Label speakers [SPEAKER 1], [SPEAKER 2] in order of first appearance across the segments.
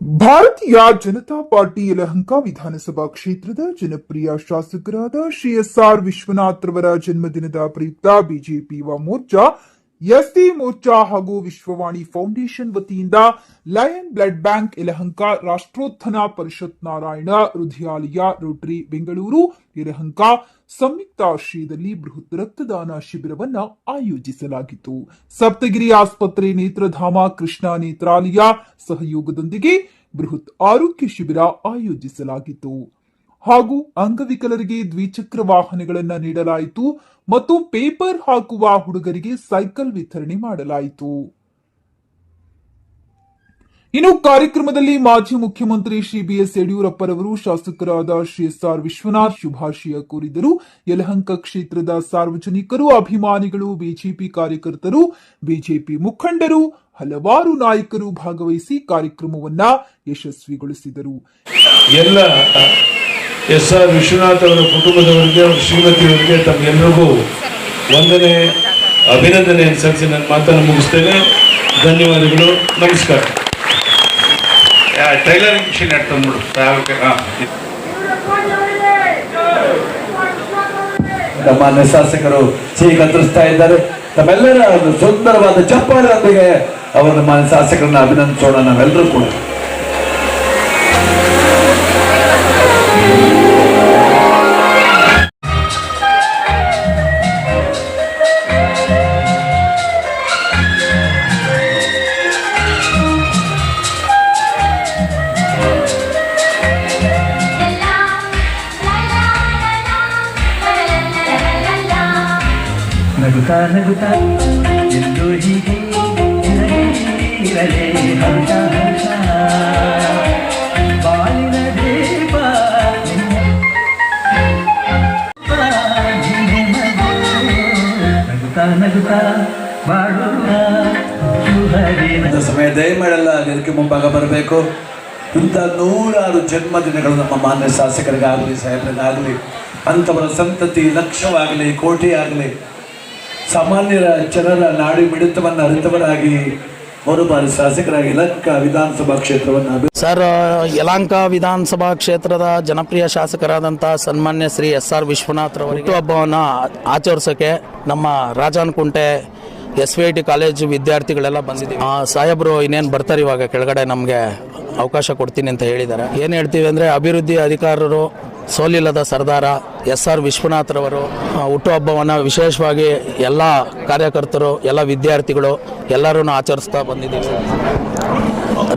[SPEAKER 1] ಭಾರತೀಯ ಜನತಾ ಪಾರ್ಟಿ ಯಲಹಂಕ ವಿಧಾನಸಭಾ ಕ್ಷೇತ್ರದ ಜನಪ್ರಿಯ ಶಾಸಕರಾದ ಶ್ರೀ ಎಸ್.ಆರ್. ವಿಶ್ವನಾಥ್ ರವರ ಜನ್ಮದಿನದ ಪ್ರಯುಕ್ತ ಬಿಜೆಪಿ ಯುವ ಮೋರ್ಚಾ, ಎಸ್ಟಿ ಮೋರ್ಚಾ ಹಾಗೂ ವಿಶ್ವವಾಣಿ ಫೌಂಡೇಶನ್ ವತಿಯಿಂದ lion blood bank Yelahanka, Rashtrotthana ಪರಿಷತ್ ನಾರಾಯಣ ಹೃದಯಾಲಯ, ರೋಟರಿ ಬೆಂಗಳೂರು ಯಲಹಂಕ ಸಂಯುಕ್ತ ಆಶ್ರಯದಲ್ಲಿ ಬೃಹತ್ ರಕ್ತದಾನ ಶಿಬಿರವನ್ನು ಆಯೋಜಿಸಲಾಗಿತ್ತು. ಸಪ್ತಗಿರಿ ಆಸ್ಪತ್ರೆ, ನೇತ್ರಧಾಮ, ಕೃಷ್ಣ ನೇತ್ರಾಲಯ ಸಹಯೋಗದೊಂದಿಗೆ ಬೃಹತ್ ಆರೋಗ್ಯ ಶಿಬಿರ ಆಯೋಜಿಸಲಾಗಿತ್ತು ಹಾಗೂ ಅಂಗವಿಕಲರಿಗೆ ದ್ವಿಚಕ್ರ ವಾಹನಗಳನ್ನು ನೀಡಲಾಯಿತು ಮತ್ತು ಪೇಪರ್ ಹಾಕುವ ಹುಡುಗರಿಗೆ ಸೈಕಲ್ ವಿತರಣೆ ಮಾಡಲಾಯಿತು. ಇನ್ನು ಕಾರ್ಯಕ್ರಮದಲ್ಲಿ ಮಾಜಿ ಮುಖ್ಯಮಂತ್ರಿ ಶ್ರೀ ಬಿಎಸ್ ಯಡಿಯೂರಪ್ಪರವರು, ಶಾಸಕರಾದ ಶ್ರೀ ಎಸ್.ಆರ್. ವಿಶ್ವನಾಥ್ ಶುಭಾಶಯ ಕೋರಿದರು. ಯಲಹಂಕ ಕ್ಷೇತ್ರದ ಸಾರ್ವಜನಿಕರು, ಅಭಿಮಾನಿಗಳು, ಬಿಜೆಪಿ ಕಾರ್ಯಕರ್ತರು, ಬಿಜೆಪಿ ಮುಖಂಡರು, ಹಲವಾರು ನಾಯಕರು ಭಾಗವಹಿಸಿ ಕಾರ್ಯಕ್ರಮವನ್ನ ಯಶಸ್ವಿಗೊಳಿಸಿದರು.
[SPEAKER 2] ಎಲ್ಲ ಎಸ್.ಆರ್. ವಿಶ್ವನಾಥ್ ಅವರ ಕುಟುಂಬದವರಿಗೆ, ಅವರ ಶ್ರೀಮತಿಯವರಿಗೆ ತಮ್ಮೆಲ್ಲರಿಗೂ ವಂದನೆ, ಅಭಿನಂದನೆಯನ್ನು ಸಲ್ಲಿಸಿ ನನ್ನ ಮಾತನ್ನು ಮುಗಿಸ್ತೇನೆ. ಧನ್ಯವಾದಗಳು, ನಮಸ್ಕಾರ.
[SPEAKER 3] ಟೈಲರಿಂಗ್ ಮಿಷಿನ್ ಇಟ್ಕೊಂಡ್ಬಿಡು.
[SPEAKER 4] ಮಾನ್ಯ ಶಾಸಕರು ಸಿಹಿ ಕತ್ತರಿಸ್ತಾ ಇದ್ದಾರೆ. ತಮ್ಮೆಲ್ಲರ ಒಂದು ಸುಂದರವಾದ ಚಪ್ಪಾಳೆಯೊಂದಿಗೆ ಅವರ ಮಾನ್ಯ ಶಾಸಕರನ್ನ ಅಭಿನಂದಿಸೋಣ ನಾವೆಲ್ಲರೂ ಕೂಡ.
[SPEAKER 5] ನಗುತ್ತಾ ನಗುತ್ತಾ ಎಂದು ಹೀಗೆ ಇರಲೇ ಹರ್ಷ ಹರ್ಷ ಬಾಳಿನ ದೀಪ ನಗುತ್ತಾ ನಗುತ್ತಾ ಬಾಳುವ
[SPEAKER 4] ಸಮಯ ದಯಮಾಡಲ್ಲ ಅದಕ್ಕೆ ಮುಂಭಾಗ ಬರಬೇಕು. ಇಂಥ ನೂರಾರು ಜನ್ಮದಿನಗಳು ನಮ್ಮ ಮಾನ್ಯ ಶಾಸಕರಿಗಾಗಲಿ, ಸಾಹೇಬರಿಗಾಗಲಿ, ಅಂಥವರ ಸಂತತಿ ಲಕ್ಷವಾಗಲಿ, ಕೋಟಿ ಆಗಲಿ, ಸಾಮಾನ್ಯರ ಜನರ ನಾಡಿ ಮಿಡಿತವನ್ನು ಅರಿತವರಾಗಿ ಮೂರು ಬಾರಿ ಶಾಸಕರಾಗಿ ಯಲಹಂಕ ವಿಧಾನಸಭಾ ಕ್ಷೇತ್ರವನ್ನು.
[SPEAKER 6] ಸರ್, ಯಲಹಂಕ ವಿಧಾನಸಭಾ ಕ್ಷೇತ್ರದ ಜನಪ್ರಿಯ ಶಾಸಕರಾದಂಥ ಸನ್ಮಾನ್ಯ ಶ್ರೀ ಎಸ್.ಆರ್. ವಿಶ್ವನಾಥ್ ರವರಿಗೆ ಹಬ್ಬವನ್ನು ಆಚರಿಸೋಕೆ ನಮ್ಮ ರಾಜಾನಕುಂಟೆ SVIT ಕಾಲೇಜು ವಿದ್ಯಾರ್ಥಿಗಳೆಲ್ಲ ಬಂದಿದ್ದೀವಿ. ಸಾಹೇಬರು ಇನ್ನೇನು ಬರ್ತಾರೆ, ಇವಾಗ ಕೆಳಗಡೆ ನಮಗೆ ಅವಕಾಶ ಕೊಡ್ತೀನಿ ಅಂತ ಹೇಳಿದ್ದಾರೆ. ಏನು ಹೇಳ್ತೀವಿ ಅಂದರೆ, ಅಭಿವೃದ್ಧಿ ಅಧಿಕಾರರು, ಸೋಲಿಲ್ಲದ ಸರ್ದಾರ ಎಸ್.ಆರ್. ವಿಶ್ವನಾಥ್ ರವರು ಹುಟ್ಟುಹಬ್ಬವನ್ನು ವಿಶೇಷವಾಗಿ ಎಲ್ಲ ಕಾರ್ಯಕರ್ತರು, ಎಲ್ಲ ವಿದ್ಯಾರ್ಥಿಗಳು ಎಲ್ಲರೂ ಆಚರಿಸ್ತಾ ಬಂದಿದ್ದೀವಿ.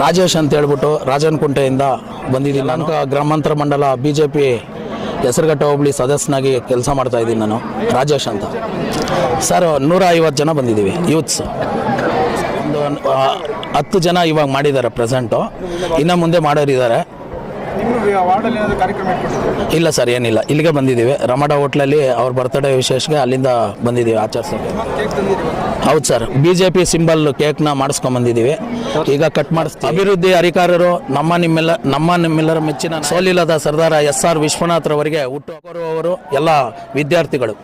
[SPEAKER 6] ರಾಜೇಶ್ ಅಂತ ಹೇಳ್ಬಿಟ್ಟು ರಾಜನಕುಂಟೆಯಿಂದ ಬಂದಿದ್ದೀನಿ. ನಾನು ಗ್ರಾಮಾಂತರ ಮಂಡಲ BJP ಹೆಸರುಘಟ್ಟ ಹೋಬಳಿ ಸದಸ್ಯನಾಗಿ ಕೆಲಸ ಮಾಡ್ತಾ ಇದ್ದೀನಿ. ನಾನು ರಾಜೇಶ್ ಅಂತ. ಸರ್, 150 ಜನ ಬಂದಿದ್ದೀವಿ ಯೂತ್ಸ್. ಒಂದು 10 ಜನ ಇವಾಗ ಮಾಡಿದ್ದಾರೆ ಪ್ರೆಸೆಂಟು, ಇನ್ನು ಮುಂದೆ ಮಾಡೋರಿದ್ದಾರೆ. ಇಲ್ಲ ಸರ್, ಏನಿಲ್ಲ, ಇಲ್ಲಿಗೆ ಬಂದಿದ್ದೀವಿ. ರಮಡ ಹೋಟ್ಲಲ್ಲಿ ಅವ್ರ ಬರ್ತ್ಡೇ ವಿಶೇಷಗೆ ಅಲ್ಲಿಂದ ಬಂದಿದ್ದೀವಿ ಆಚರಿಸೋಕೆ. ಹೌದು ಸರ್, BJP ಸಿಂಬಲ್ ಕೇಕ್ನ ಮಾಡಿಸ್ಕೊಂಡ್ಬಂದಿದ್ದೀವಿ, ಈಗ ಕಟ್ ಮಾಡಿಸ್ತೀವಿ. ಅಭಿವೃದ್ಧಿ ಅಧಿಕಾರರು ನಮ್ಮ ನಿಮ್ಮೆಲ್ಲರ ಮೆಚ್ಚಿನ ಸೋಲಿಲ್ಲದ ಸರ್ದಾರ ಎಸ್.ಆರ್. ವಿಶ್ವನಾಥ್ ರವರಿಗೆ ಹುಟ್ಟುಹಬ್ಬರು ಎಲ್ಲ ವಿದ್ಯಾರ್ಥಿಗಳು.